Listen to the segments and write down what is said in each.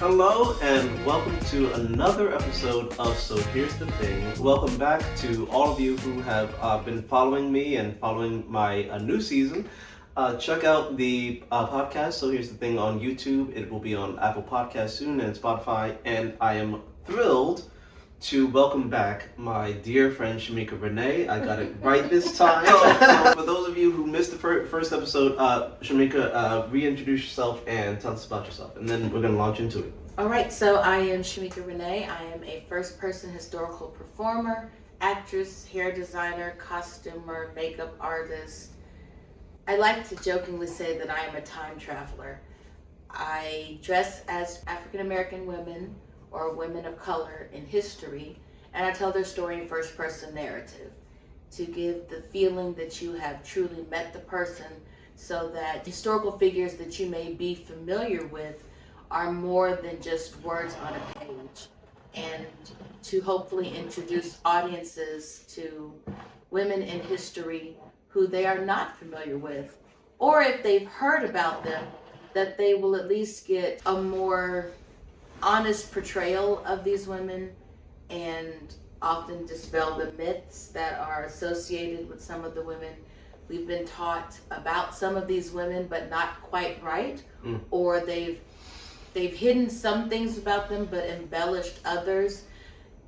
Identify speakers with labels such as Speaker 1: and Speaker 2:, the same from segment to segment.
Speaker 1: Hello and welcome to another episode of So Here's the Thing. Welcome back to all of you who have been following me and following my new season. Check out the podcast, So Here's the Thing, on YouTube. It will be on Apple Podcasts soon and Spotify. And I am thrilled to welcome back my dear friend Shemika Renee. I got it right this time. For those of you who missed the first episode, Shemika, reintroduce yourself and tell us about yourself, and then we're going to launch into it.
Speaker 2: All right, so I am Shemika Renee. I am a first-person historical performer, actress, hair designer, costumer, makeup artist. I like to jokingly say that I am a time traveler. I dress as African-American women or women of color in history, and I tell their story in first-person narrative to give the feeling that you have truly met the person, so that historical figures that you may be familiar with are more than just words on a page, and to hopefully introduce audiences to women in history who they are not familiar with, or if they've heard about them, that they will at least get a more honest portrayal of these women and often dispel the myths that are associated with some of the women. We've been taught about some of these women but not quite right, or they've hidden some things about them but embellished others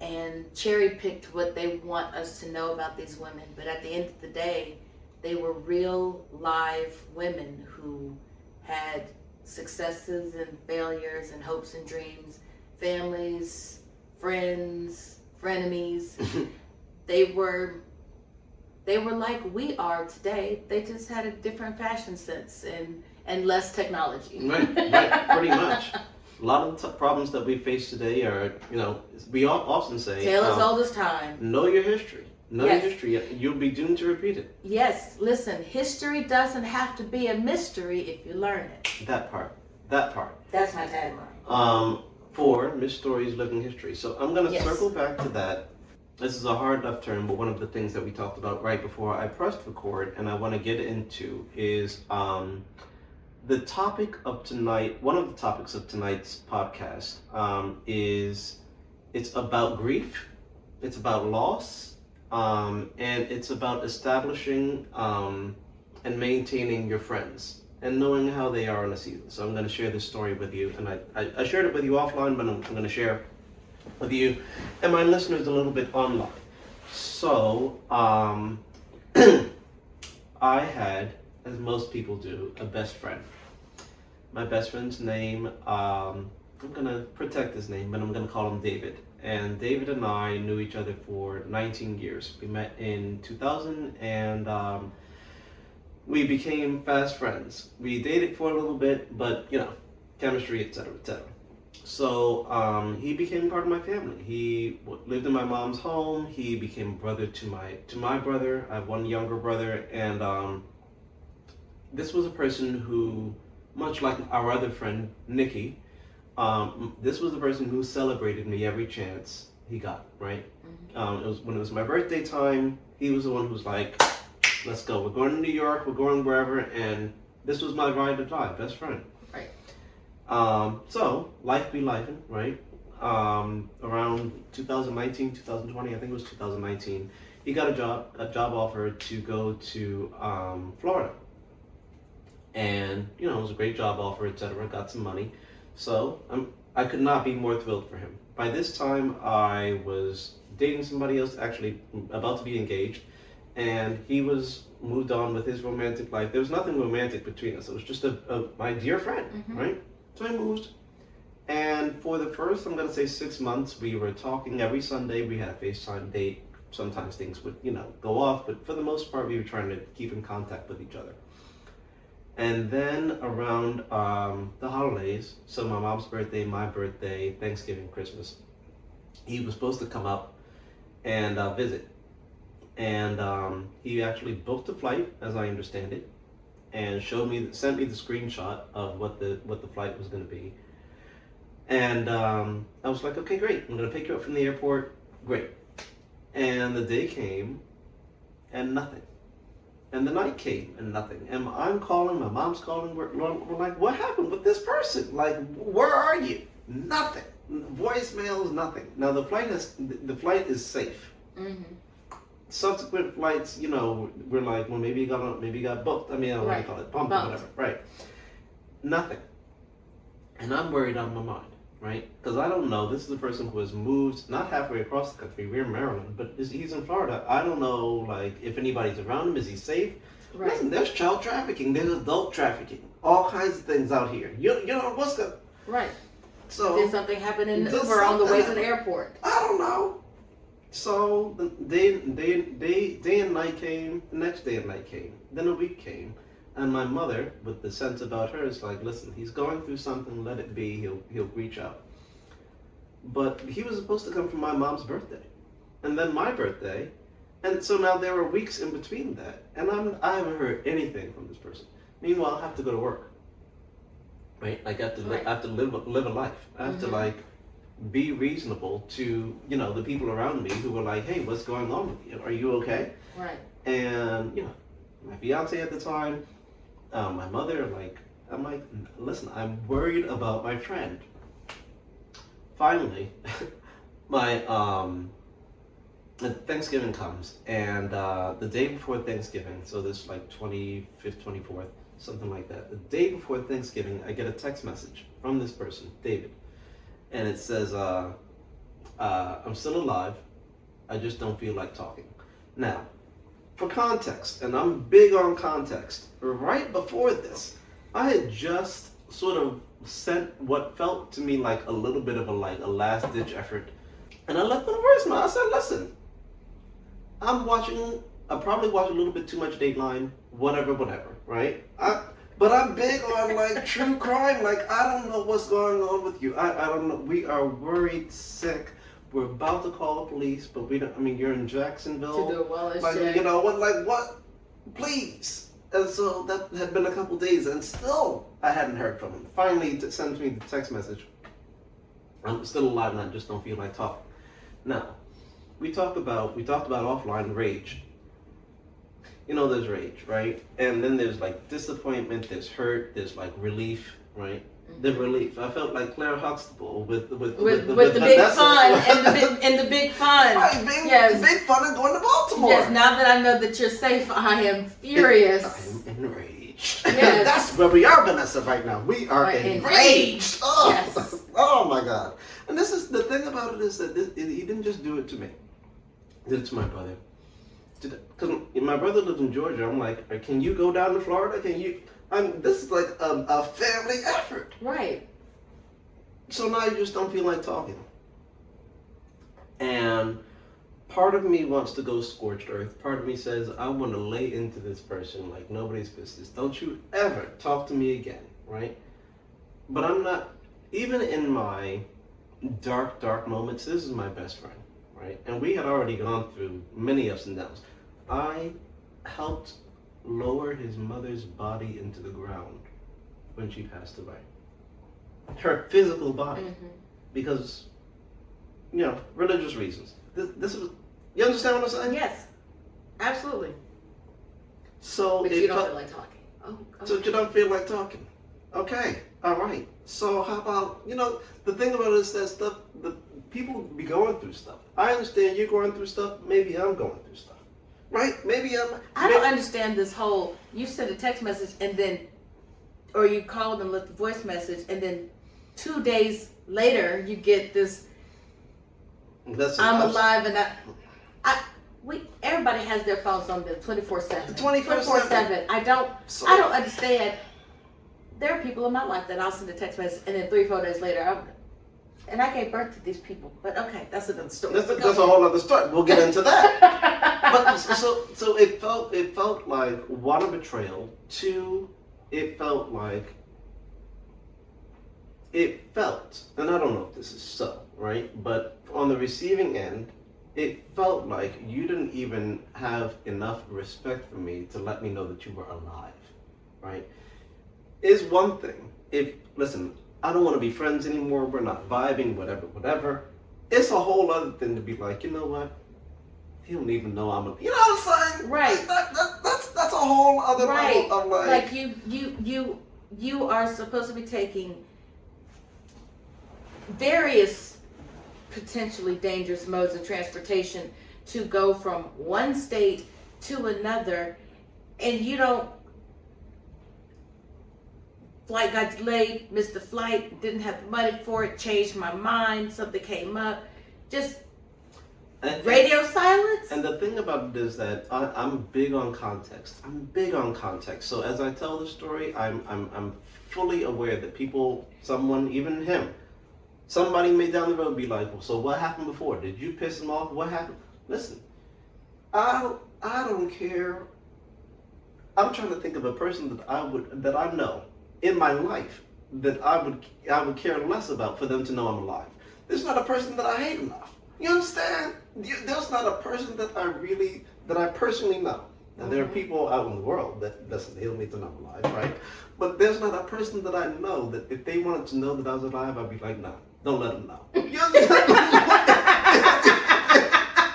Speaker 2: and cherry-picked what they want us to know about these women. But at the end of the day, they were real live women who had successes and failures and hopes and dreams, families, friends, frenemies. They were like we are today. They just had a different fashion sense and less technology.
Speaker 1: Right, pretty much. A lot of the problems that we face today are, we often say,
Speaker 2: tale as old as time.
Speaker 1: Know your history. Know your history. You'll be doomed to repeat it.
Speaker 2: Yes, listen, history doesn't have to be a mystery if you learn it.
Speaker 1: That part.
Speaker 2: That's my tagline.
Speaker 1: For Miss Story's Living History. So I'm going to circle back to that. This is a hard left turn, but one of the things that we talked about right before I pressed record and I want to get into is the topic of tonight. One of the topics of tonight's podcast is it's about grief, it's about loss, and it's about establishing and maintaining your friends and knowing how they are in a season. So I'm going to share this story with you, and I shared it with you offline, but I'm going to share with you and my listeners a little bit online. So I had, as most people do, a best friend. My best friend's name, I'm going to protect his name, but I'm going to call him David. And David and I knew each other for 19 years. We met in 2000 and we became fast friends. We dated for a little bit, but chemistry, etc., etc. So he became part of my family. He lived in my mom's home. He became a brother to my brother. I have one younger brother, and this was a person who, much like our other friend Nikki, this was the person who celebrated me every chance he got. Right? It was when it was my birthday time. He was the one who was like, let's go. We're going to New York. We're going wherever. And this was my ride or die, best friend.
Speaker 2: Right.
Speaker 1: So life be lifing, right? Around 2019, 2020, I think it was 2019, he got a job offer to go to Florida. And, it was a great job offer, etc. Got some money. So I could not be more thrilled for him. By this time, I was dating somebody else, actually about to be engaged. And he was moved on with his romantic life. There was nothing romantic between us. It was just my dear friend, right? So I moved. And for the first, I'm going to say 6 months, we were talking every Sunday. We had a FaceTime date. Sometimes things would, go off. But for the most part, we were trying to keep in contact with each other. And then around the holidays, so my mom's birthday, my birthday, Thanksgiving, Christmas, he was supposed to come up and visit. And he actually booked a flight, as I understand it, and sent me the screenshot of what the flight was going to be. And I was like, okay, great. I'm going to pick you up from the airport. Great. And the day came, and nothing. And the night came and nothing. And I'm calling, my mom's calling, we're like, what happened with this person? Like, where are you? Nothing. Voicemails, nothing. Now the flight is safe. Mm-hmm. Subsequent flights, you know, we're like, well, maybe you got booked. I mean, I don't know what you call it, bumped or whatever. Right. Nothing. And I'm worried out of my mind, right? Because I don't know. This is a person who has moved not halfway across the country. We're in Maryland, but he's in Florida. I don't know, like, if anybody's around him. Is he safe? Right. Listen, there's child trafficking. There's adult trafficking. All kinds of things out here. You know what's going.
Speaker 2: Right.
Speaker 1: So
Speaker 2: did something happen in Uber on the way to the airport?
Speaker 1: I don't know. So the day and night came. The next day and night came. Then a week came. And my mother, with the sense about her, is like, listen, he's going through something, let it be, he'll reach out. But he was supposed to come for my mom's birthday. And then my birthday. And so now there were weeks in between that. And I haven't heard anything from this person. Meanwhile, I have to go to work. Right? Like, I have to live a life. I have to, like, be reasonable to, you know, the people around me who were like, hey, what's going on with you? Are you okay?
Speaker 2: Right.
Speaker 1: And, you know, my fiance at the time, my mother, like, I'm like, listen, I'm worried about my friend. Finally, Thanksgiving comes, and the day before Thanksgiving, so this like 25th, 24th, something like that. The day before Thanksgiving, I get a text message from this person, David, and it says, I'm still alive, I just don't feel like talking. Now, for context, and I'm big on context, right before this, I had just sort of sent what felt to me like a little bit of a last-ditch effort, and I left them a voicemail. I said, listen, I probably watch a little bit too much Dateline, whatever, right? But I'm big on, like, true crime. Like, I don't know what's going on with you. I don't know. We are worried, sick. We're about to call the police, but we don't. I mean, you're in Jacksonville.
Speaker 2: To do a wellness
Speaker 1: like,
Speaker 2: check.
Speaker 1: you know what? Like, what? Please. And so that had been a couple days, and still I hadn't heard from him. Finally, he sends me the text message. I'm still alive, and I just don't feel like talking. Now, we talked about offline rage. You know, there's rage, right? And then there's like disappointment, there's hurt, there's like relief, right? The relief. I felt like Claire Huxtable with the
Speaker 2: big fun and the big fun.
Speaker 1: Right, big fun and going to Baltimore.
Speaker 2: Yes, now that I know that you're safe, I am furious.
Speaker 1: I'm enraged.
Speaker 2: Yes.
Speaker 1: That's where we are, Vanessa, right now. We are enraged. Oh,
Speaker 2: yes.
Speaker 1: Oh my God. And this is the thing about it is that he didn't just do it to me. He did it to my brother. Because my brother lives in Georgia. I'm like, can you go down to Florida? Can you? This is like a family effort.
Speaker 2: Right.
Speaker 1: So now you just don't feel like talking. And part of me wants to go scorched earth. Part of me says, I want to lay into this person like nobody's business. Don't you ever talk to me again, right? But I'm not, even in my dark moments, this is my best friend, right? And we had already gone through many ups and downs. I helped lower his mother's body into the ground when she passed away. Her physical body. Mm-hmm. Because, you know, religious reasons. This was, you understand what I'm saying?
Speaker 2: Yes, absolutely.
Speaker 1: So
Speaker 2: but you don't feel like talking. Oh, okay.
Speaker 1: So you don't feel like talking. Okay, all right. So how about, you know, the thing about it is that stuff, the people be going through stuff. I understand you're going through stuff. Maybe I'm going through stuff. Right?
Speaker 2: I don't understand this whole, you send a text message and then, or you called and left a voice message and then 2 days later you get this, I'm alive and everybody has their phones on them 24/7. 24/7. I don't understand. There are people in my life that I'll send a text message and then 3-4 days later, and I gave birth to these people. But okay, that's another story.
Speaker 1: That's a whole other story. We'll get into that. But so it felt like one, a betrayal. Two, it felt, and I don't know if this is so, right? But on the receiving end, it felt like you didn't even have enough respect for me to let me know that you were alive, right? Is one thing. Listen, I don't want to be friends anymore. We're not vibing, whatever. It's a whole other thing to be like, you know what? He don't even know I'm you know what I'm saying?
Speaker 2: Right.
Speaker 1: That's that's a whole other
Speaker 2: right.
Speaker 1: level of
Speaker 2: like you are supposed to be taking various potentially dangerous modes of transportation to go from one state to another, and you don't. Flight got delayed, missed the flight, didn't have the money for it, changed my mind, something came up, just radio silence.
Speaker 1: And the thing about it is that I'm big on context. So as I tell the story, I'm fully aware that people, someone, even him, somebody may down the road be like, well, so what happened before? Did you piss him off? What happened? Listen, I don't care. I'm trying to think of a person that I know in my life that I would care less about for them to know I'm alive. There's not a person that I hate enough. You understand? There's not a person that I personally know. And there are people out in the world that listen, they don't need to know I'm alive, right? But there's not a person that I know that if they wanted to know that I was alive, I'd be like, no, don't let them know. You understand?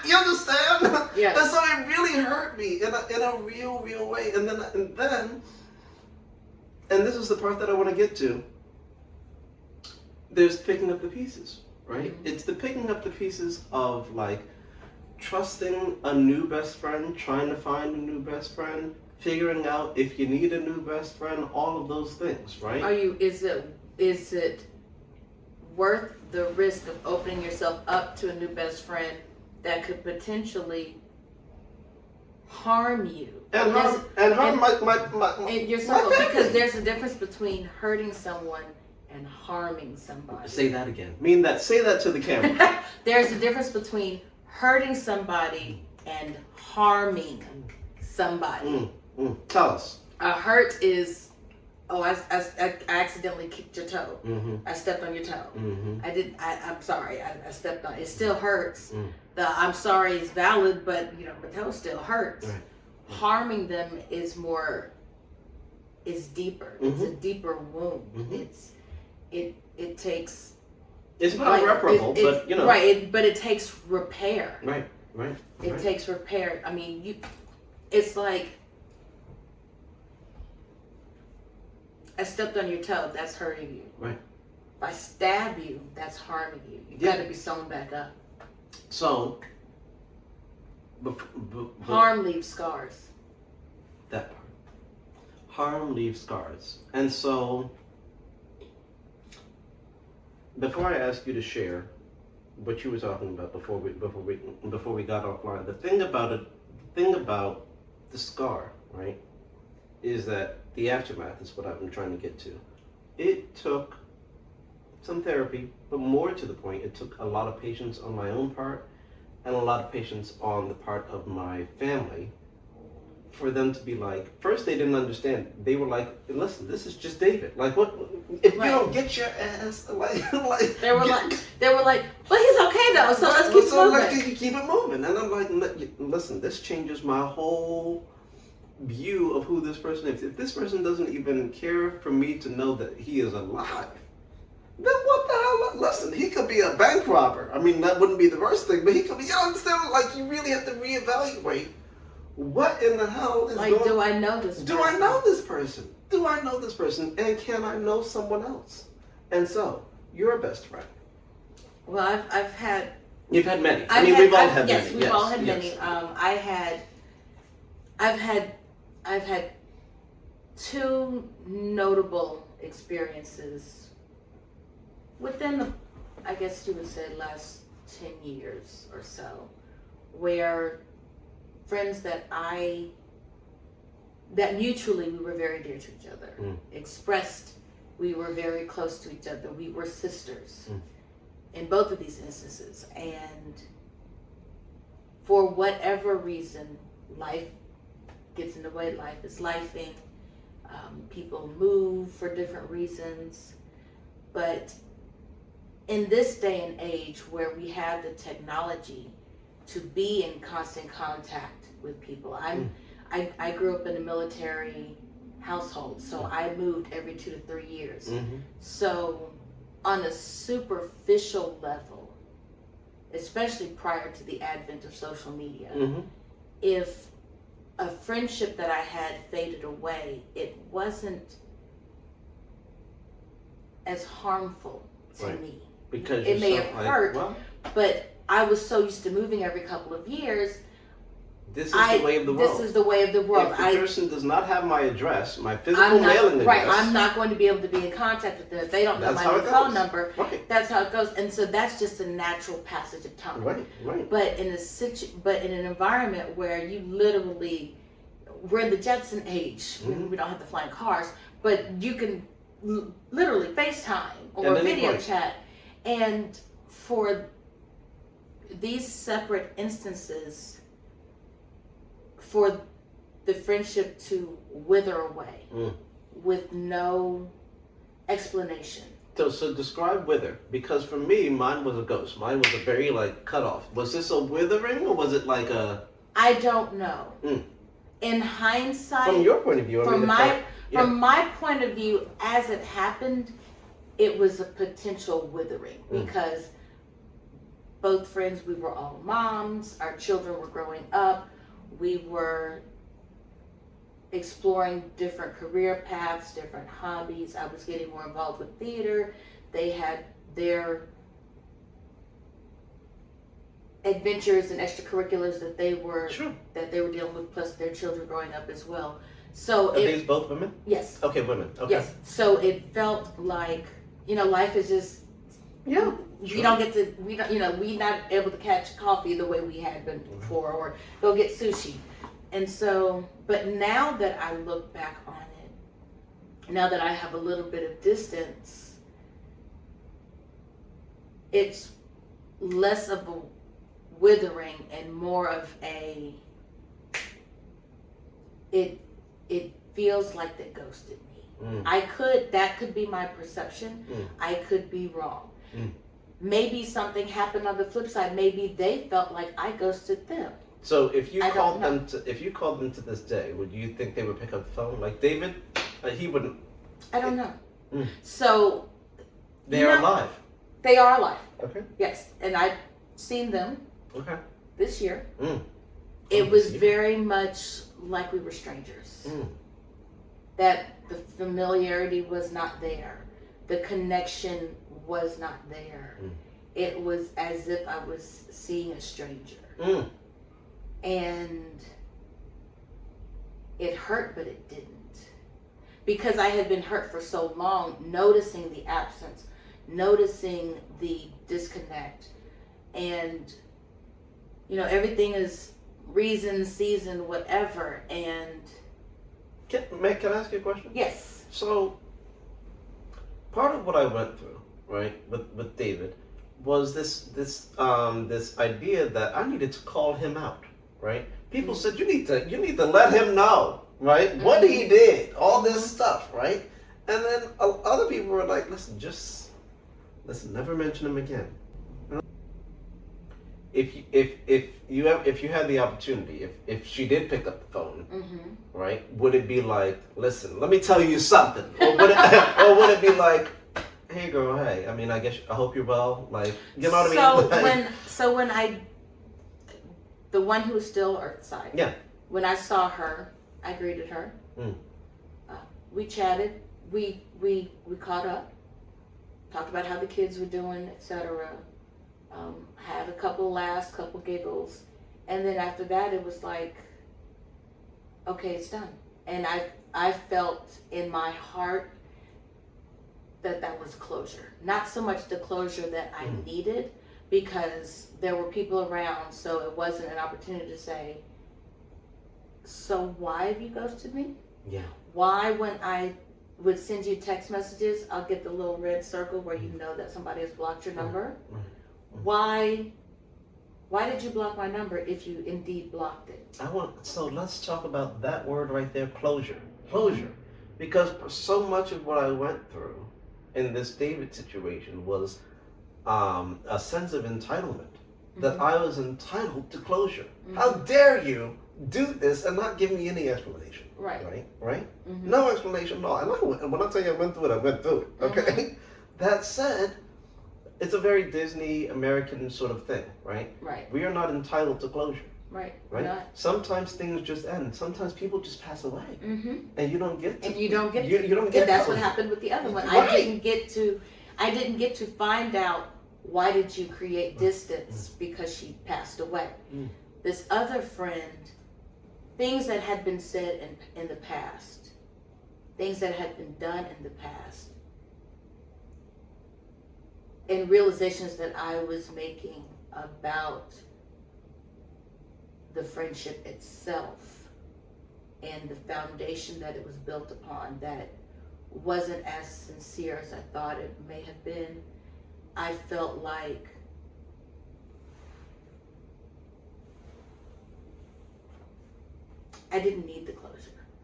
Speaker 1: You understand?
Speaker 2: Yeah.
Speaker 1: And so it really hurt me in a real way. And then and this is the part that I want to get to. There's picking up the pieces, right? Mm-hmm. It's the picking up the pieces of like trusting a new best friend, trying to find a new best friend, figuring out if you need a new best friend, all of those things, right?
Speaker 2: Is it worth the risk of opening yourself up to a new best friend that could potentially harm you?
Speaker 1: And harm my
Speaker 2: yourself, because there's a difference between hurting someone and harming somebody.
Speaker 1: Say that again. Say that to the camera.
Speaker 2: There's a difference between hurting somebody and harming somebody.
Speaker 1: Tell us.
Speaker 2: A hurt is, I accidentally kicked your toe.
Speaker 1: Mm-hmm.
Speaker 2: I stepped on your toe.
Speaker 1: Mm-hmm.
Speaker 2: I'm sorry. I stepped on it. It still hurts. The I'm sorry is valid, but my toe still hurts.
Speaker 1: Right.
Speaker 2: Harming them is deeper.
Speaker 1: Mm-hmm.
Speaker 2: It's a deeper wound.
Speaker 1: Mm-hmm.
Speaker 2: It takes.
Speaker 1: It's not irreparable, but
Speaker 2: right. But it takes repair.
Speaker 1: Right.
Speaker 2: It takes repair. I mean, it's like I stepped on your toe. That's hurting you.
Speaker 1: Right.
Speaker 2: If I stab you, that's harming you. You got to be sewn back up.
Speaker 1: So.
Speaker 2: Harm leaves scars.
Speaker 1: That part. Harm leaves scars. And so, before I ask you to share what you were talking about before we got offline, the thing about the scar, right, is that the aftermath is what I'm trying to get to. It took some therapy, but more to the point, it took a lot of patience on my own part and a lot of patience on the part of my family for them to be like, first they didn't understand. They were like, listen, this is just David. Like, what if you don't get your ass like
Speaker 2: they were like, but he's okay though, so let's keep moving.
Speaker 1: Like, keep it moving. And I'm like, listen, this changes my whole view of who this person is. If this person doesn't even care for me to know that he is alive, then what the hell? Listen, he could be a bank robber. I mean, that wouldn't be the worst thing, but he could be, understand, like, you really have to reevaluate what in the hell is
Speaker 2: going on. Do I know this person?
Speaker 1: Do I know this person? Do I know this person? And can I know someone else? And so, you're a best friend.
Speaker 2: Well, I've had...
Speaker 1: You've had many. We've all had many.
Speaker 2: Yes, we've all had many. I've had two notable experiences within I guess you would say last 10 years or so, where friends that mutually we were very dear to each other, expressed we were very close to each other. We were sisters in both of these instances. And for whatever reason, life gets in the way. Life is lifing. People move for different reasons. But in this day and age where we have the technology to be in constant contact with people, I grew up in a military household, so I moved every 2 to 3 years. So on a superficial level, especially prior to the advent of social media, if a friendship that I had faded away, it wasn't as harmful to me.
Speaker 1: Because
Speaker 2: it may have hurt, but I was so used to moving every couple of years.
Speaker 1: This is the way of the world.
Speaker 2: This is the way of the world.
Speaker 1: If the person does not have my address, my physical mailing address,
Speaker 2: right, I'm not going to be able to be in contact with them. If they don't know my new phone number, that's how it goes. And so that's just a natural passage of time.
Speaker 1: Right.
Speaker 2: But in an environment where you literally, we're in the Jetson age. We don't have the flying cars, but you can literally FaceTime or video chat. And for these separate instances, for the friendship to wither away with no explanation.
Speaker 1: So describe wither, because for me, mine was a ghost. Mine was a very cut off. Was this a withering or was it like a?
Speaker 2: I don't know. In hindsight,
Speaker 1: from your point of view,
Speaker 2: from my point of view, as it happened, it was a potential withering because both friends, we were all moms. Our children were growing up. We were exploring different career paths, different hobbies. I was getting more involved with theater. They had their adventures and extracurriculars that they were dealing with, plus their children growing up as well. So
Speaker 1: are these both women?
Speaker 2: Yes.
Speaker 1: Okay, women. Okay.
Speaker 2: Yes. So it felt like, life is just we don't get to, we not able to catch coffee the way we had been before, or go get sushi. And so, but now that I look back on it, now that I have a little bit of distance, it's less of a withering and more of a, it feels like they ghosted me. That could be my perception. I could be wrong. Maybe something happened on the flip side. Maybe they felt like I ghosted them.
Speaker 1: So if you called them to this day, would you think they would pick up the phone? Like David, he wouldn't.
Speaker 2: I don't know. So
Speaker 1: they are alive.
Speaker 2: They are alive.
Speaker 1: Okay.
Speaker 2: Yes, and I've seen them.
Speaker 1: Okay.
Speaker 2: This year. It was very much like we were strangers. That the familiarity was not there. The connection was not there. It was as if I was seeing a stranger. And it hurt, but it didn't. Because I had been hurt for so long, noticing the absence, noticing the disconnect. And, everything is reason, season, whatever. And
Speaker 1: Can I ask you a question?
Speaker 2: yes.
Speaker 1: So, part of what I went through, right, with David, was this idea that I needed to call him out, right? People said you need to let him know, right, what he did, all this stuff, right? And then other people were like, listen, never mention him again. If you had the opportunity, if she did pick up the phone, right, would it be like, listen, let me tell you something, or would it be like, hey girl, hey, I hope you're well, like, you know what I mean?
Speaker 2: When the one who was still Earthside, when I saw her, I greeted her. We chatted, we caught up, talked about how the kids were doing, etc. Had a couple laughs, couple giggles, and then after that it was like, okay, it's done. And I felt in my heart that was closure. Not so much the closure that I needed, because there were people around, so it wasn't an opportunity to say, so why have you ghosted me?
Speaker 1: Yeah.
Speaker 2: Why, when I would send you text messages, I'll get the little red circle where you know that somebody has blocked your number? Why did you block my number if you indeed blocked it?
Speaker 1: So let's talk about that word right there, closure. Closure. Because so much of what I went through in this David situation was a sense of entitlement. That I was entitled to closure. How dare you do this and not give me any explanation? Right? No explanation at all. And when I tell you I went through it, okay? That said, it's a very Disney American sort of thing, right?
Speaker 2: Right.
Speaker 1: We are not entitled to closure.
Speaker 2: Right.
Speaker 1: Right?
Speaker 2: Not.
Speaker 1: Sometimes things just end. Sometimes people just pass away.
Speaker 2: Mm-hmm.
Speaker 1: And you don't get to.
Speaker 2: And you don't get to.
Speaker 1: You don't get
Speaker 2: And that's
Speaker 1: to.
Speaker 2: what happened with the other one.
Speaker 1: Right.
Speaker 2: I didn't get to find out why did you create distance because she passed away. This other friend, things that had been said in the past, things that had been done in the past, and realizations that I was making about the friendship itself and the foundation that it was built upon that wasn't as sincere as I thought it may have been. I felt like I didn't need the closure.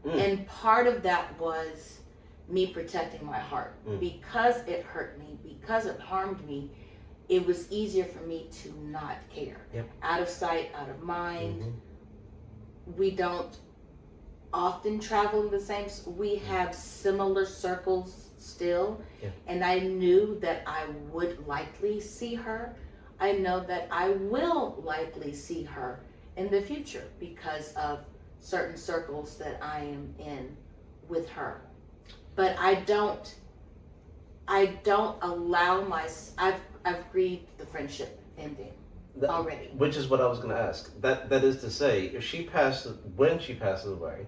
Speaker 2: And part of that was me protecting my heart. Because it hurt me, because it harmed me, it was easier for me to not care.
Speaker 1: Yep.
Speaker 2: Out of sight, out of mind. We don't often travel in the same, we have similar circles still. And I knew that I would likely see her. I know that I will likely see her in the future because of certain circles that I am in with her. But I don't allow I've grieved the friendship ending already.
Speaker 1: Which is what I was going to ask. That is to say, when she passes away,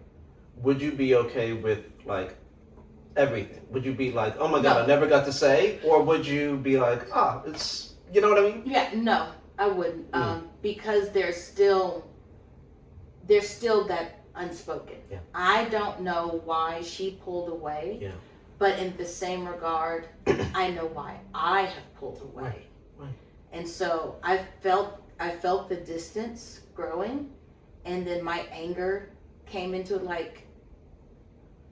Speaker 1: would you be okay with like everything? Would you be like, oh my God, I never got to say? Or would you be like, it's, you know what I mean?
Speaker 2: Yeah, no, I wouldn't. Because there's still that unspoken.
Speaker 1: Yeah.
Speaker 2: I don't know why she pulled away.
Speaker 1: Yeah.
Speaker 2: But in the same regard, I know why I have pulled away.
Speaker 1: Right.
Speaker 2: And so I felt the distance growing, and then my anger came into like,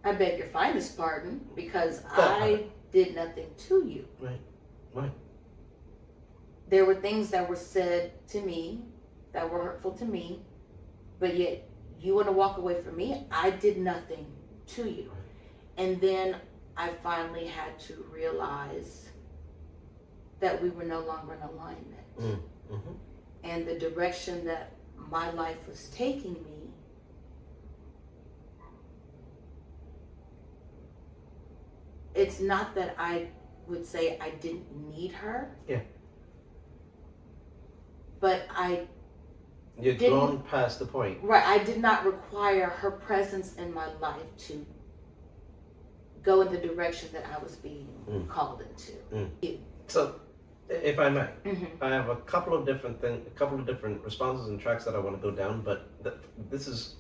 Speaker 2: I beg your finest pardon, because I did nothing to you.
Speaker 1: Right.
Speaker 2: There were things that were said to me that were hurtful to me, but yet you want to walk away from me? I did nothing to you. And then I finally had to realize that we were no longer in alignment. And the direction that my life was taking me, it's not that I would say I didn't need her.
Speaker 1: Yeah.
Speaker 2: But
Speaker 1: You've grown past the point.
Speaker 2: Right, I did not require her presence in my life to go in the direction that I was being called into.
Speaker 1: So, if I may, I have a couple of different responses and tracks that I want to go down, but this is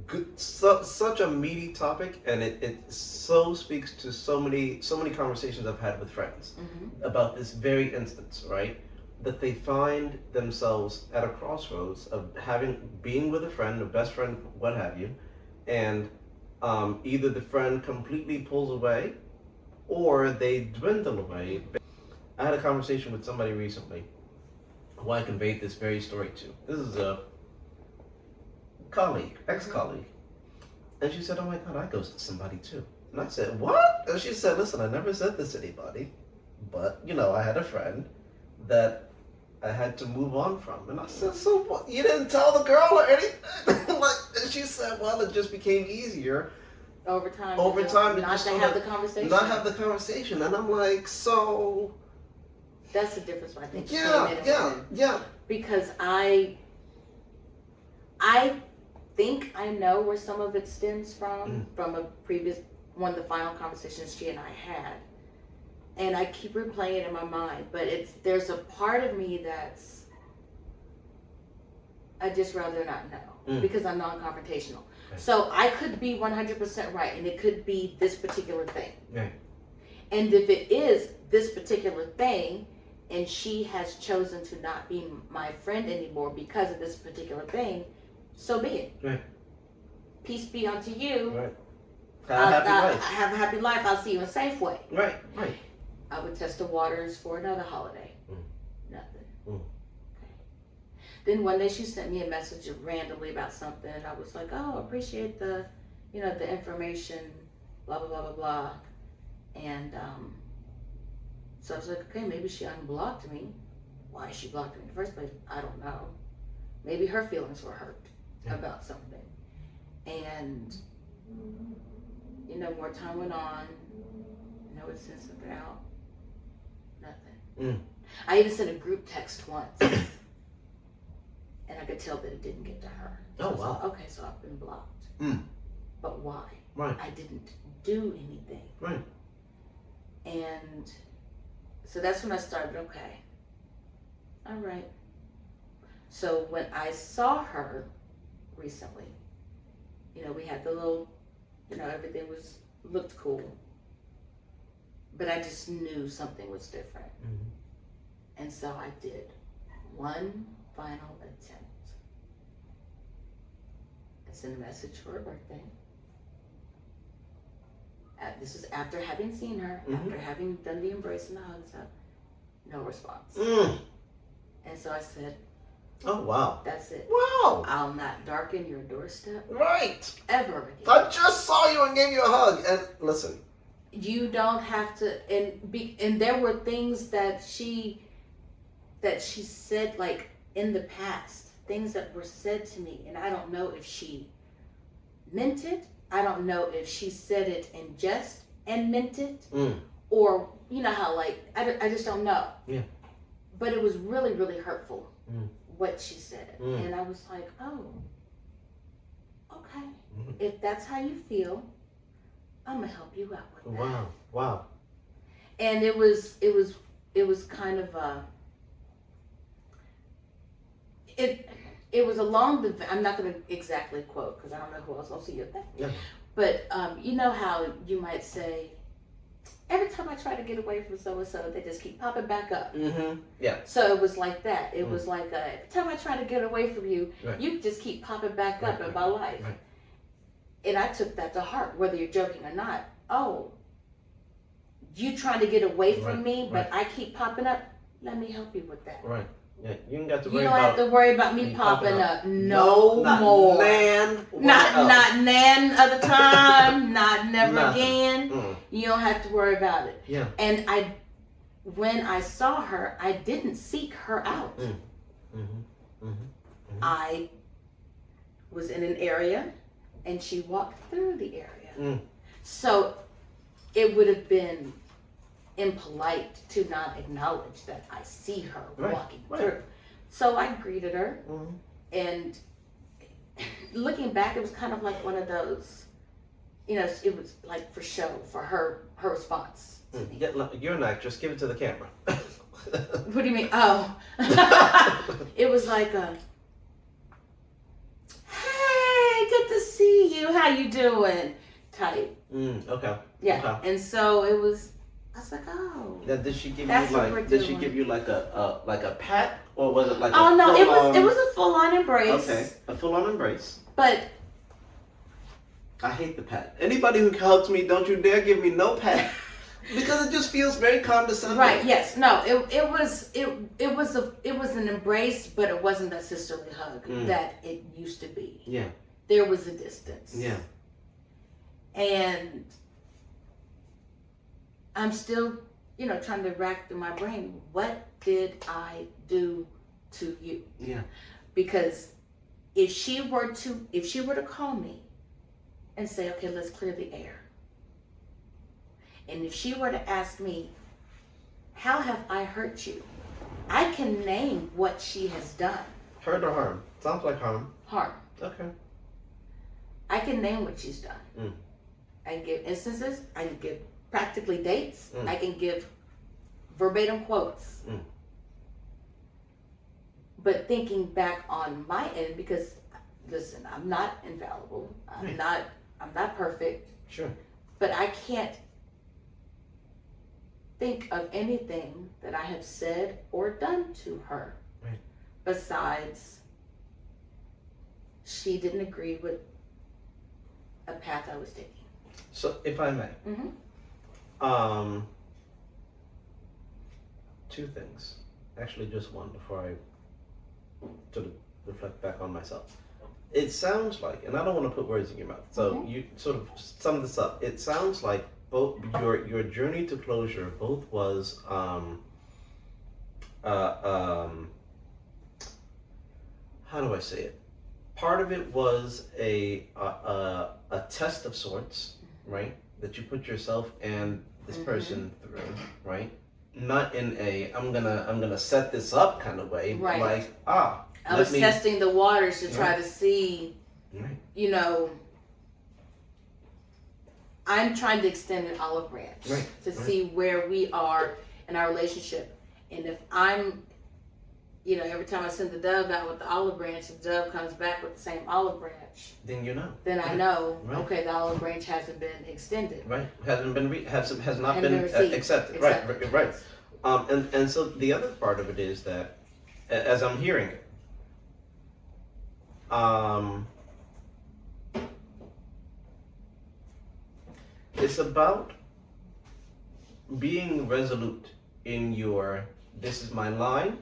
Speaker 1: good, such a meaty topic, and it so speaks to so many conversations I've had with friends about this very instance, right? That they find themselves at a crossroads of being with a friend, a best friend, what have you, and either the friend completely pulls away or they dwindle away. I had a conversation with somebody recently who I conveyed this very story to. This is a colleague, ex-colleague. And she said, oh my God, I ghosted somebody too. And I said, what? And she said, listen, I never said this to anybody, but I had a friend that I had to move on from. And I said, so what? You didn't tell the girl or anything? And she said, well, it just became easier
Speaker 2: over time
Speaker 1: not
Speaker 2: to have the conversation.
Speaker 1: Not have the conversation. And I'm like, so
Speaker 2: that's the difference, I think.
Speaker 1: Yeah.
Speaker 2: Because I think I know where some of it stems from a previous one of the final conversations she and I had. And I keep replaying it in my mind, but there's a part of me that's I just rather not know because I'm non-confrontational. Okay. So I could be 100% right, and it could be this particular thing.
Speaker 1: Right.
Speaker 2: And if it is this particular thing, and she has chosen to not be my friend anymore because of this particular thing, so be it.
Speaker 1: Right.
Speaker 2: Peace be unto you.
Speaker 1: Right. Have a happy life.
Speaker 2: Have a happy life. I'll see you in Safeway.
Speaker 1: Right.
Speaker 2: I would test the waters for another holiday. Nothing. Okay. Then one day she sent me a message randomly about something, and I was like, "Oh, appreciate the information, blah blah blah blah blah." And so I was like, "Okay, maybe she unblocked me. Why she blocked me in the first place, I don't know." maybe her feelings were hurt about something. And, you know, more time went on, and I would send something out, nothing. I even sent a group text once, and I could tell that it didn't get to her. So
Speaker 1: Oh, wow.
Speaker 2: like, okay, so I've been blocked. But why?
Speaker 1: Right.
Speaker 2: I didn't do anything.
Speaker 1: Right.
Speaker 2: And so that's when I started, okay, all right. So when I saw her recently, you know, we had the little, you know, everything looked cool. But I just knew something was different. And so I did one final attempt. I sent a message for her birthday. This was after having seen her, after having done the embrace and the hug stuff. No response. And so I said,
Speaker 1: oh, wow.
Speaker 2: That's it.
Speaker 1: Wow.
Speaker 2: I'll not darken your doorstep.
Speaker 1: Right.
Speaker 2: Ever again.
Speaker 1: I just saw you and gave you a hug. And listen.
Speaker 2: You don't have to, and there were things that she said, like, in the past. Things that were said to me. And I don't know if she meant it. I don't know if she said it in jest and meant it, or you know how, like, I just don't know.
Speaker 1: Yeah.
Speaker 2: But it was really, really hurtful what she said, and I was like, oh, okay. If that's how you feel, I'm gonna help you out with that.
Speaker 1: Wow. Wow.
Speaker 2: And it was kind of It was along the, I'm not going to exactly quote because I don't know who else will see your thing.
Speaker 1: Yeah.
Speaker 2: But you know how you might say, every time I try to get away from so-and-so, they just keep popping back up.
Speaker 1: Yeah.
Speaker 2: So it was like that. It was like, every time I try to get away from you,
Speaker 1: right.
Speaker 2: you just keep popping back up in my life.
Speaker 1: Right.
Speaker 2: And I took that to heart, whether you're joking or not. Oh, you trying to get away from me, but I keep popping up? Let me help you with that.
Speaker 1: Right. Yeah, you ain't got to
Speaker 2: You
Speaker 1: worry
Speaker 2: don't
Speaker 1: about.
Speaker 2: have to worry about me popping up no
Speaker 1: not
Speaker 2: more.
Speaker 1: Not
Speaker 2: nan other time. Not never
Speaker 1: Nothing.
Speaker 2: again. You don't have to worry about it.
Speaker 1: Yeah.
Speaker 2: And when I saw her, I didn't seek her out. I was in an area, and she walked through the area. So it would have been impolite to not acknowledge that I see her walking through. So I greeted her, and looking back, it was kind of like one of those, you know, it was like for show, for her response.
Speaker 1: You're an actress, give it to the camera.
Speaker 2: What do you mean? Oh. It was like a, hey, good to see you, how you doing, type.
Speaker 1: Okay.
Speaker 2: Yeah.
Speaker 1: Okay.
Speaker 2: And so it was, I was like, oh.
Speaker 1: Now, did she give
Speaker 2: That's
Speaker 1: you
Speaker 2: what we're
Speaker 1: like? Did she
Speaker 2: doing.
Speaker 1: give you like a pat, or was it like?
Speaker 2: Oh
Speaker 1: a
Speaker 2: no,
Speaker 1: full-on-
Speaker 2: it was a full on embrace.
Speaker 1: Okay, a full-on embrace.
Speaker 2: But
Speaker 1: I hate the pat. Anybody who hugs me, don't you dare give me no pat, because it just feels very condescending.
Speaker 2: right, yes, no, it was an embrace, but it wasn't a sisterly hug that it used to be.
Speaker 1: Yeah.
Speaker 2: There was a distance.
Speaker 1: Yeah.
Speaker 2: And I'm still, you know, trying to rack through my brain. What did I do to you?
Speaker 1: Yeah.
Speaker 2: Because if she were to call me and say, okay, let's clear the air. And if she were to ask me, how have I hurt you? I can name what she has done.
Speaker 1: Hurt or harm? Sounds like harm.
Speaker 2: Harm.
Speaker 1: Okay.
Speaker 2: I can name what she's done. I can give instances. I can give practically dates. I can give verbatim quotes. But thinking back on my end, because listen, I'm not infallible. I'm not perfect.
Speaker 1: Sure.
Speaker 2: But I can't think of anything that I have said or done to her.
Speaker 1: Right.
Speaker 2: Besides, she didn't agree with a path I was taking.
Speaker 1: So, if I may, two things. Actually, just one before I sort of reflect back on myself. It sounds like, and I don't want to put words in your mouth, so you sort of sum this up. It sounds like both your journey to closure both was how how do I say it? Part of it was a test of sorts, right? That you put yourself and this person through, right? Not in a I'm gonna set this up kind of way,
Speaker 2: right?
Speaker 1: Like
Speaker 2: I was testing the waters to try to see,
Speaker 1: right.
Speaker 2: You know, I'm trying to extend an olive branch to see where we are in our relationship, and if I'm, you know, every time I send the dove out with the olive branch, the dove comes back with the same olive branch.
Speaker 1: Then you know.
Speaker 2: Then I know, okay, the olive branch hasn't been extended.
Speaker 1: Right, hasn't been has not been accepted. Right. And so the other part of it is that, as I'm hearing it, it's about being resolute in your, this is my line,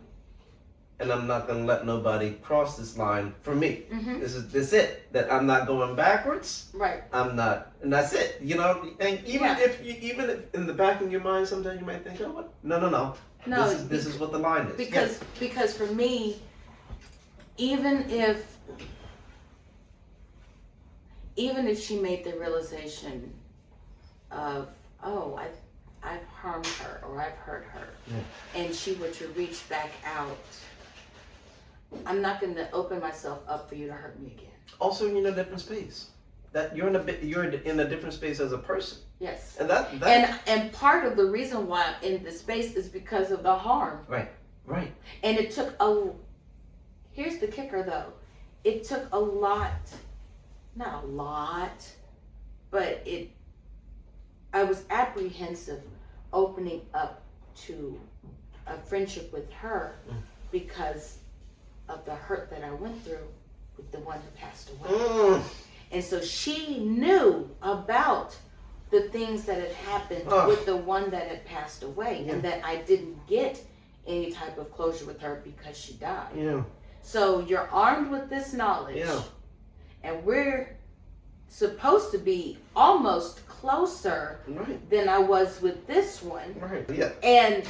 Speaker 1: and I'm not gonna let nobody cross this line for me. This is it. That I'm not going backwards.
Speaker 2: Right.
Speaker 1: I'm not, and that's it. You know, and even if in the back of your mind, sometimes you might think, oh, what? No. This is what the line is.
Speaker 2: Because for me, even if she made the realization of, oh, I've harmed her or I've hurt her, and she were to reach back out, I'm not going to open myself up for you to hurt me again. Also,
Speaker 1: you're in a different space. That you're in a different space as a person.
Speaker 2: Yes.
Speaker 1: And that
Speaker 2: and part of the reason why I'm in this space is because of the harm.
Speaker 1: Right.
Speaker 2: And it took here's the kicker though. It took a lot, not a lot, but I was apprehensive opening up to a friendship with her because of the hurt that I went through with the one who passed away. And so she knew about the things that had happened with the one that had passed away, and that I didn't get any type of closure with her because she died.
Speaker 1: Yeah.
Speaker 2: So you're armed with this knowledge, and we're supposed to be almost closer than I was with this one.
Speaker 1: Right. Yeah.
Speaker 2: And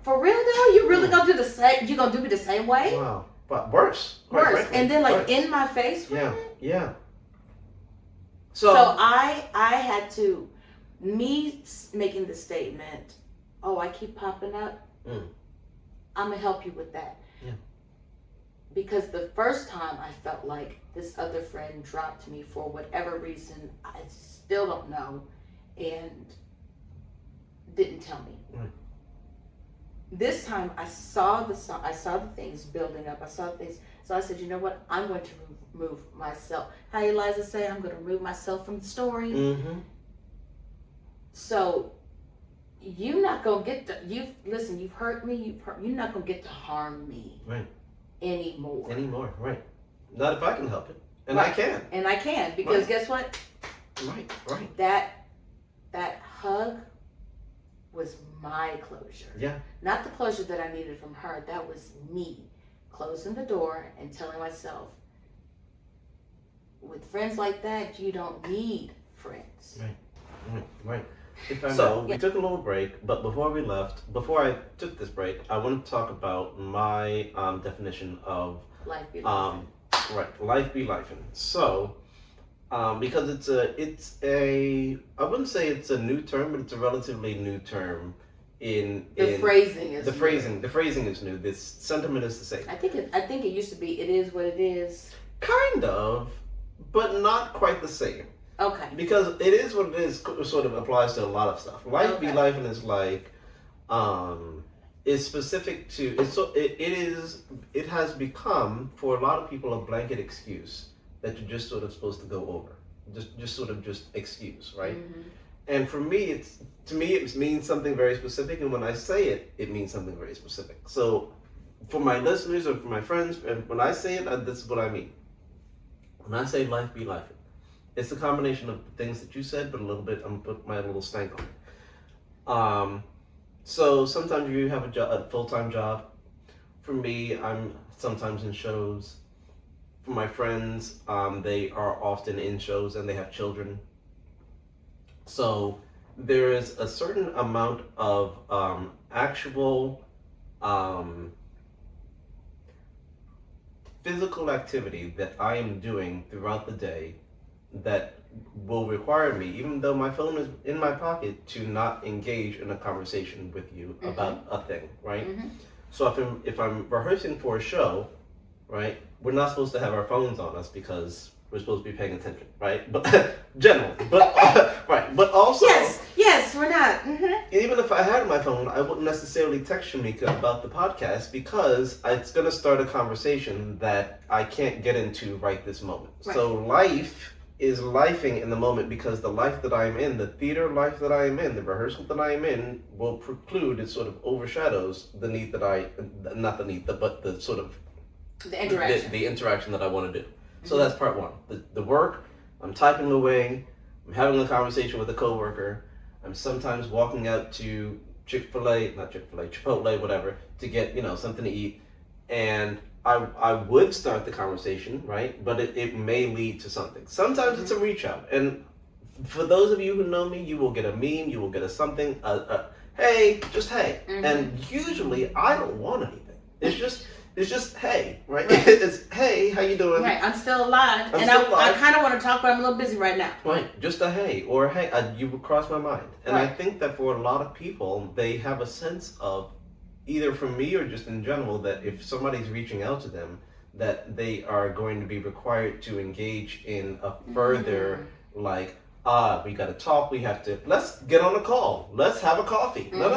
Speaker 2: for real though, you really gonna do the same? You gonna do me the same way?
Speaker 1: Wow. But worse.
Speaker 2: Worse. And then in my face.
Speaker 1: Yeah.
Speaker 2: So I had to, me making the statement, oh, I keep popping up. I'm gonna help you with that.
Speaker 1: Yeah.
Speaker 2: Because the first time I felt like this other friend dropped me for whatever reason, I still don't know, and didn't tell me. This time I saw the things building up. I saw things. So I said, you know what? I'm going to remove myself. How Eliza say, I'm going to remove myself from the story. So you're not going to get to, you've hurt me. You're not going to get to harm me anymore.
Speaker 1: Right. Not if I can help it. And I can.
Speaker 2: And I can, because guess what?
Speaker 1: Right.
Speaker 2: That hug was my closure.
Speaker 1: Yeah.
Speaker 2: Not the closure that I needed from her. That was me closing the door and telling myself, with friends like that, you don't need friends.
Speaker 1: Right. So we took a little break, but before I took this break, I wanted to talk about my definition of
Speaker 2: life be life.
Speaker 1: Life be lifing. So, because it's a I wouldn't say it's a new term, but it's a relatively new term. The phrasing is new. This sentiment is the same.
Speaker 2: I think it used to be, it is what it is.
Speaker 1: Kind of, but not quite the same.
Speaker 2: Okay.
Speaker 1: Because it is what it is sort of applies to a lot of stuff. Life be life, and is like is specific to it has become for a lot of people a blanket excuse that you're just sort of supposed to go over. Just excuse, right? And for me, it means something very specific, and when I say it, it means something very specific. So, for my listeners or for my friends, when I say it, this is what I mean. When I say life be life, it's a combination of things that you said, but a little bit, I'm gonna put my little stank on it. So sometimes you have a full-time job. For me, I'm sometimes in shows. For my friends, they are often in shows and they have children. So there is a certain amount of actual physical activity that I am doing throughout the day that will require me, even though my phone is in my pocket, to not engage in a conversation with you about a thing, right? So if I'm rehearsing for a show, right, we're not supposed to have our phones on us because we're supposed to be paying attention, right? But generally, but right, but also
Speaker 2: yes, we're not.
Speaker 1: Even if I had my phone, I wouldn't necessarily text Shemika about the podcast because it's going to start a conversation that I can't get into right this moment. Right. So life is lifing in the moment because the life that I'm in, the theater life that I am in, the rehearsal that I am in, will preclude, it sort of overshadows the need that not the need, but the sort of
Speaker 2: the interaction,
Speaker 1: the interaction that I want to do. So that's part one. The work, I'm typing away, I'm having a conversation with a coworker, I'm sometimes walking out to Chipotle, whatever, to get, something to eat. And I would start the conversation, right? But it may lead to something. Sometimes it's a reach out. And for those of you who know me, you will get a meme, you will get a something, hey, just hey. And usually I don't want anything. It's just hey, right? It's hey, how you doing?
Speaker 2: Right, I'm still alive. I kind of want to talk, but I'm a little busy right now.
Speaker 1: Right, just a hey, or hey, you would cross my mind. And I think that for a lot of people, they have a sense of, either from me or just in general, that if somebody's reaching out to them, that they are going to be required to engage in a further, like, we got to talk, let's get on a call, let's have a coffee. No.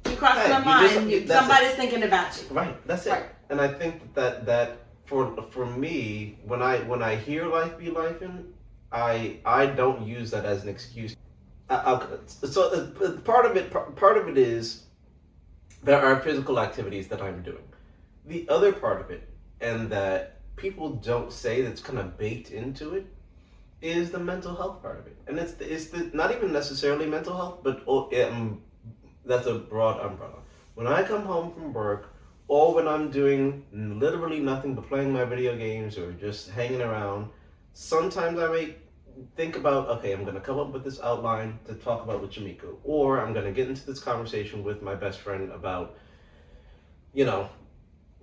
Speaker 2: You crossed my mind. Somebody's thinking about you.
Speaker 1: Right. That's it. Right. And I think that for me, when I hear life be lifing, I don't use that as an excuse. So part of it is there are physical activities that I'm doing. The other part of it, and that people don't say, that's kind of baked into it, is the mental health part of it. And it's the not even necessarily mental health, but that's a broad umbrella. When I come home from work, or when I'm doing literally nothing but playing my video games or just hanging around, sometimes I may think about, okay, I'm going to come up with this outline to talk about with Shemika, or I'm going to get into this conversation with my best friend about,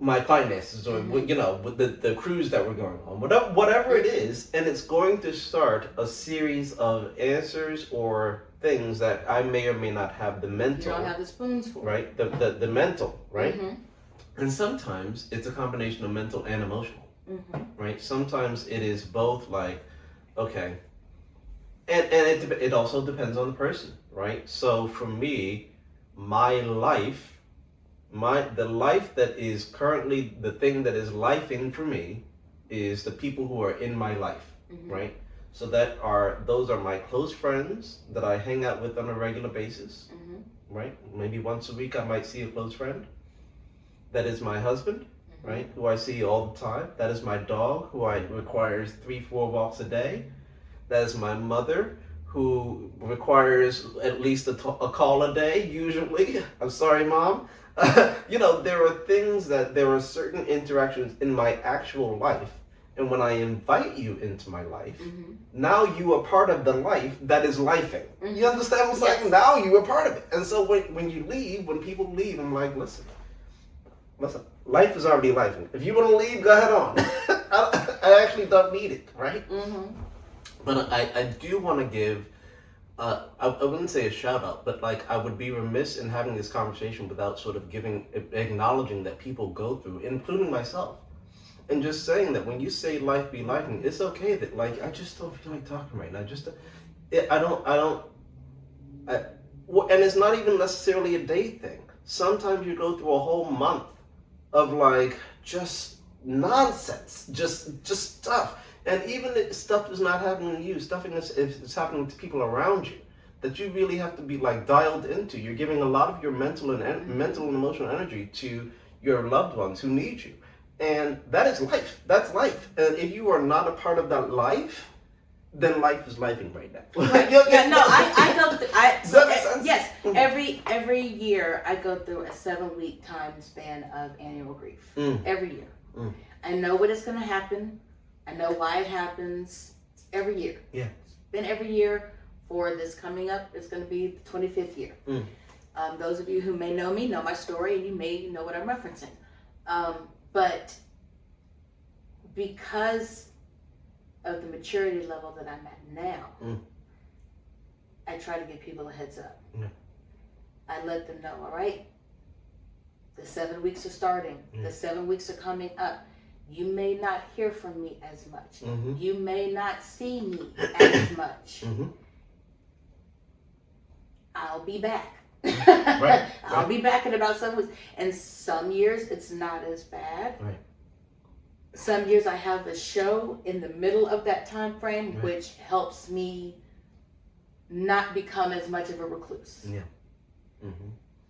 Speaker 1: my finances, or with the cruise that we're going on, whatever it is, and it's going to start a series of answers or things that I may or may not have the mental.
Speaker 2: You don't have the spoons for.
Speaker 1: Right, the mental, right? And sometimes it's a combination of mental and emotional, right? Sometimes it is both, like, okay, and it also depends on the person, right? So for me, my life, the life that is currently the thing that is lifing for me is the people who are in my life, right? So those are my close friends that I hang out with on a regular basis, right? Maybe once a week I might see a close friend. That is my husband, right? Who I see all the time. That is my dog, who requires 3-4 walks a day. That is my mother, who requires at least a call a day, usually. I'm sorry, Mom. There are certain interactions in my actual life. And when I invite you into my life, now you are part of the life that is lifing. You understand what I'm saying? Now you are part of it. And so when people leave, I'm like, listen, life is already lifing. If you want to leave, go ahead on. I actually don't need it, right? But I do want to give, I wouldn't say a shout out, but like I would be remiss in having this conversation without sort of acknowledging that people go through, including myself. And just saying that when you say life be lifing, it's okay that, like, I just don't feel like talking right now. And it's not even necessarily a day thing. Sometimes you go through a whole month of, like, just nonsense, just stuff. And even if stuff is not happening to you, it's happening to people around you that you really have to be, like, dialed into. You're giving a lot of your mental and emotional energy to your loved ones who need you. And that is life. That's life. And if you are not a part of that life, then life is lifing right now.
Speaker 2: I go through.
Speaker 1: Does that make sense?
Speaker 2: Yes. Every year I go through a 7-week time span of annual grief. Every year. I know what is going to happen. I know why it happens. Every year.
Speaker 1: Yeah.
Speaker 2: It's been every year for this coming up. It's going to be the 25th year. Those of you who may know me know my story, and you may know what I'm referencing. But because of the maturity level that I'm at now, I try to give people a heads up. I let them know, all right, the 7 weeks are starting. The 7 weeks are coming up. You may not hear from me as much. You may not see me as much. I'll be back. I'll be back in about 7 weeks. And some years it's not as bad. Some years I have a show in the middle of that time frame, which helps me not become as much of a recluse.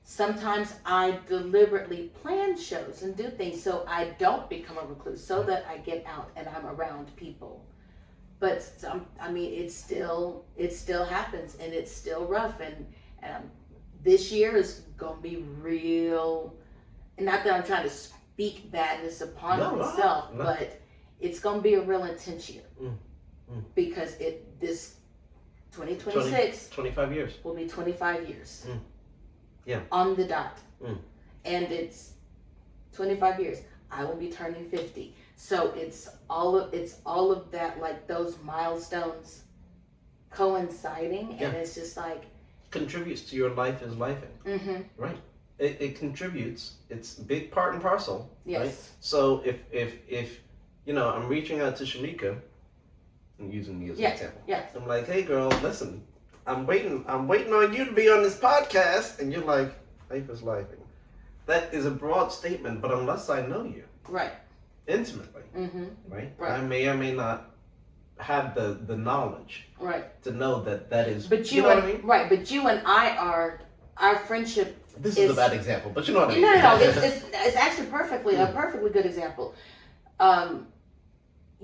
Speaker 2: Sometimes I deliberately plan shows and do things so I don't become a recluse, so that I get out and I'm around people. But it still happens, and it's still rough, and this year is gonna be real. And not that I'm trying to speak badness upon myself, but it's gonna be a real intense year because this 2026
Speaker 1: 25 years
Speaker 2: will be 25 years.
Speaker 1: Yeah.
Speaker 2: On the dot. And it's 25 years. I will be turning 50. So it's all of that, like those milestones coinciding, and it's just like
Speaker 1: contributes to your life as lifing. Right. It contributes. It's a big part and parcel.
Speaker 2: Yes.
Speaker 1: Right? So if I'm reaching out to Shemika and using me as an example.
Speaker 2: Yes.
Speaker 1: I'm like, hey girl, listen, I'm waiting on you to be on this podcast, and you're like, life is lifing. That is a broad statement, but unless I know you intimately, right? I may or may not have the knowledge to know that is.
Speaker 2: But you
Speaker 1: know what I mean?
Speaker 2: But you and I our friendship.
Speaker 1: This is a bad example, but you know what I mean.
Speaker 2: No. It's actually a perfectly good example.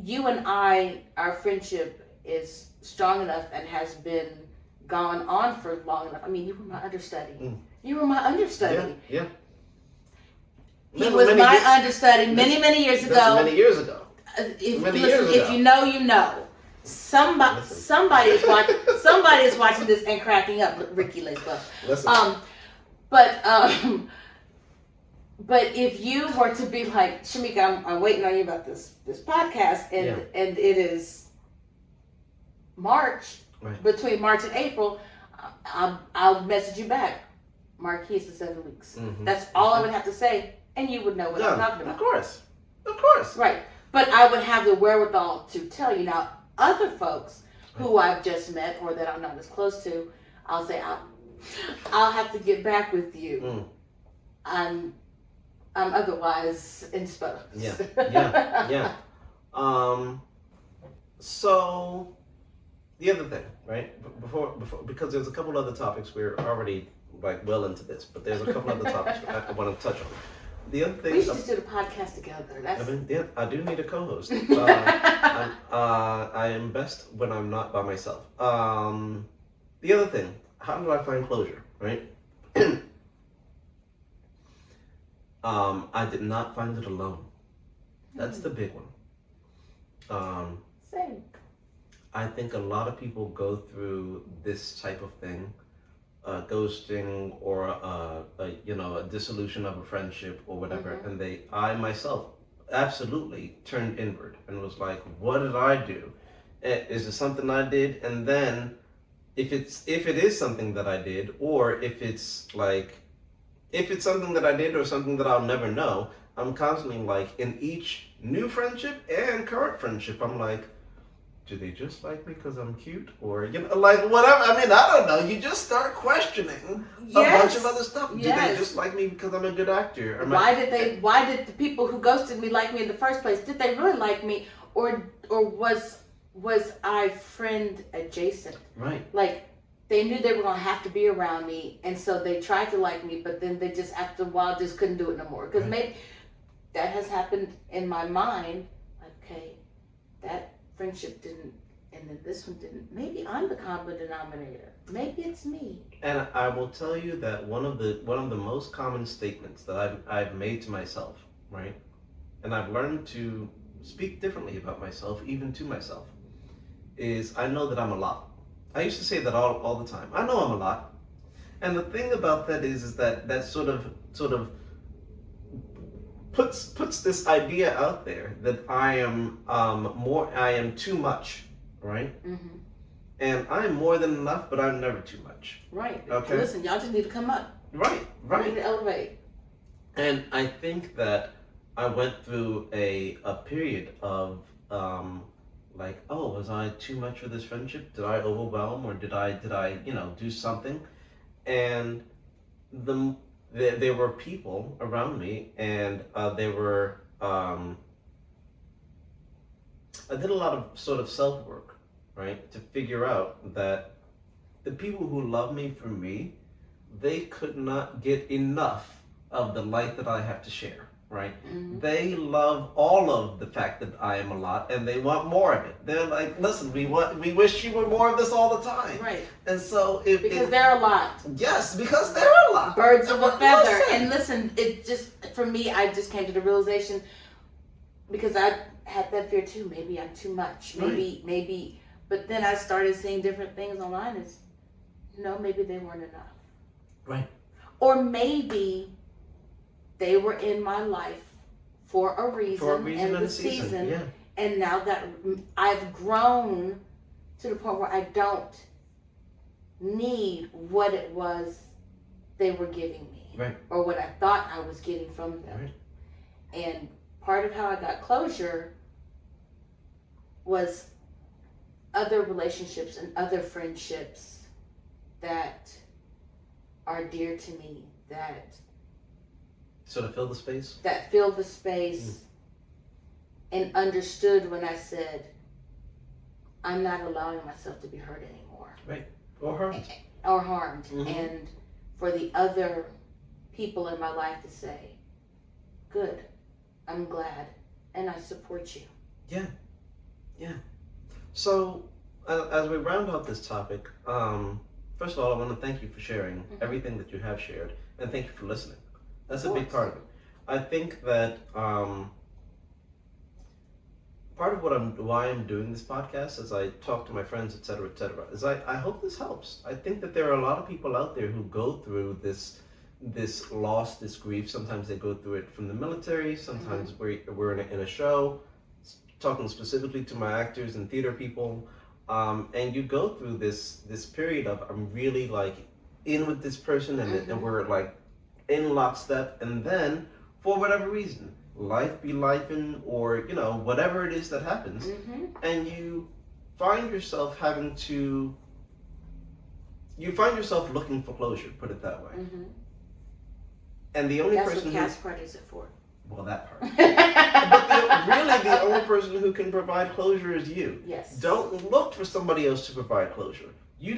Speaker 2: You and I, our friendship is strong enough and has been gone on for long enough. I mean, you were my understudy. You were my understudy.
Speaker 1: Yeah.
Speaker 2: He was my understudy many years ago.
Speaker 1: Many years ago.
Speaker 2: If you know, you know. Somebody is watching. Somebody is watching this and cracking up. Ricky Lacewell.
Speaker 1: Listen.
Speaker 2: But if you were to be like, Shemika, I'm waiting on you about this podcast, and it is March, between March and April, I'll message you back. Marquise is 7 weeks. That's all I would have to say, and you would know what I'm talking about.
Speaker 1: Of course.
Speaker 2: Right. But I would have the wherewithal to tell you. Now, other folks who I've just met or that I'm not as close to, I'll say, I'll have to get back with you. I'm otherwise indisposed.
Speaker 1: Yeah. So the other thing, right? Before, because there's a couple other topics we're already like well into this, but there's a couple other topics I want to touch on. The other thing
Speaker 2: we should just do the podcast together.
Speaker 1: I do need a co-host. I am best when I'm not by myself. The other thing, how do I find closure, right? I did not find it alone. That's the big one.
Speaker 2: Same.
Speaker 1: I think a lot of people go through this type of thing, ghosting or a dissolution of a friendship or whatever, and I myself absolutely turned inward and was like, what did I do? Is it something I did? And then if it is something that I did, or if it's something that I did or something that I'll never know, I'm constantly like, in each new friendship and current friendship, I'm like, do they just like me because I'm cute? Or, like whatever. I mean, I don't know. You just start questioning a bunch of other stuff. Do they just like me because I'm a good actor?
Speaker 2: Why did the people who ghosted me like me in the first place? Did they really like me? Or was I friend adjacent?
Speaker 1: Right.
Speaker 2: Like, they knew they were going to have to be around me, and so they tried to like me, but then they just, after a while, just couldn't do it no more. Because maybe that has happened in my mind. Okay, that friendship didn't, and then this one didn't. Maybe I'm the common denominator. Maybe it's me.
Speaker 1: And I will tell you that one of the most common statements that I've made to myself, right? And I've learned to speak differently about myself, even to myself, is I know that I'm a lot. I used to say that all the time. I know I'm a lot. And the thing about that is that sort of puts this idea out there that I am too much, right?
Speaker 2: Mm-hmm.
Speaker 1: And I'm more than enough, but I'm never too much.
Speaker 2: Right.
Speaker 1: Okay.
Speaker 2: Listen, y'all just need to come up.
Speaker 1: Right.
Speaker 2: You need to elevate.
Speaker 1: And I think that I went through a period of like, oh, was I too much for this friendship? Did I overwhelm, or did I do something? And there were people around me, and they were I did a lot of sort of self work, right, to figure out that the people who love me for me, they could not get enough of the light that I have to share, right?
Speaker 2: Mm-hmm.
Speaker 1: They love all of the fact that I am a lot, and they want more of it. They're like, listen, we wish you were more of this all the time.
Speaker 2: Right.
Speaker 1: And so
Speaker 2: because they're a lot.
Speaker 1: Yes, because they're a lot.
Speaker 2: Birds of a feather. And listen, it just, for me, I just came to the realization, because I had that fear too. Maybe I'm too much. Maybe. But then I started seeing different things online as, no, maybe they weren't enough.
Speaker 1: Right.
Speaker 2: Or maybe they were in my life for a reason and the season.
Speaker 1: Yeah.
Speaker 2: And now that I've grown to the point where I don't need what it was they were giving me.
Speaker 1: Right.
Speaker 2: Or what I thought I was getting from them.
Speaker 1: Right.
Speaker 2: And part of how I got closure was other relationships and other friendships that are dear to me, that
Speaker 1: sort of fill the space?
Speaker 2: That filled the space and understood when I said, I'm not allowing myself to be hurt anymore.
Speaker 1: Right. Or harmed.
Speaker 2: Mm-hmm. And for the other people in my life to say, good, I'm glad, and I support you.
Speaker 1: Yeah. Yeah. So, as we round out this topic, first of all, I want to thank you for sharing everything that you have shared, and thank you for listening. That's a big part of it. I think that part of why I'm doing this podcast, as I talk to my friends, et cetera, is I hope this helps. I think that there are a lot of people out there who go through this loss, this grief. Sometimes they go through it from the military. Sometimes we're in a show, talking specifically to my actors and theater people. And you go through this period of, I'm really like in with this person, and we're like in lockstep, and then for whatever reason, life be lifing, or whatever it is that happens, and you find yourself looking for closure, put it that way. And the only person
Speaker 2: that's what cast parties are for.
Speaker 1: Well, that part. But really, the only person who can provide closure is you.
Speaker 2: Yes.
Speaker 1: Don't look for somebody else to provide closure. You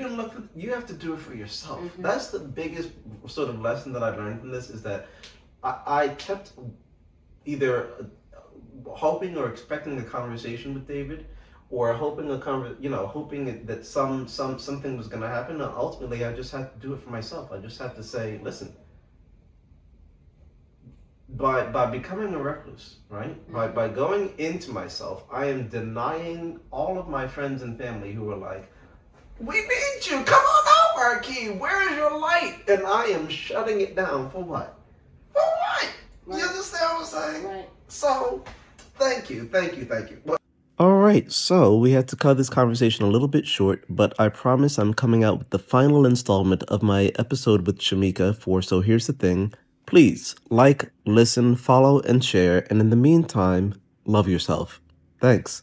Speaker 1: have to do it for yourself. That's the biggest sort of lesson that I learned from this, is that I kept either hoping or expecting a conversation with David, or hoping that something was going to happen. And ultimately, I just had to do it for myself. I just had to say, listen, by becoming a recluse, right? By going into myself, I am denying all of my friends and family who are like, we need you, come on out, Marquis, where is your light? And I am shutting it down for what? For what? Right. You understand what I'm saying?
Speaker 2: Right.
Speaker 1: So, thank you. All right, so we had to cut this conversation a little bit short, but I promise I'm coming out with the final installment of my episode with Shemika for So Here's the Thing. Please like, listen, follow, and share, and in the meantime, love yourself. Thanks.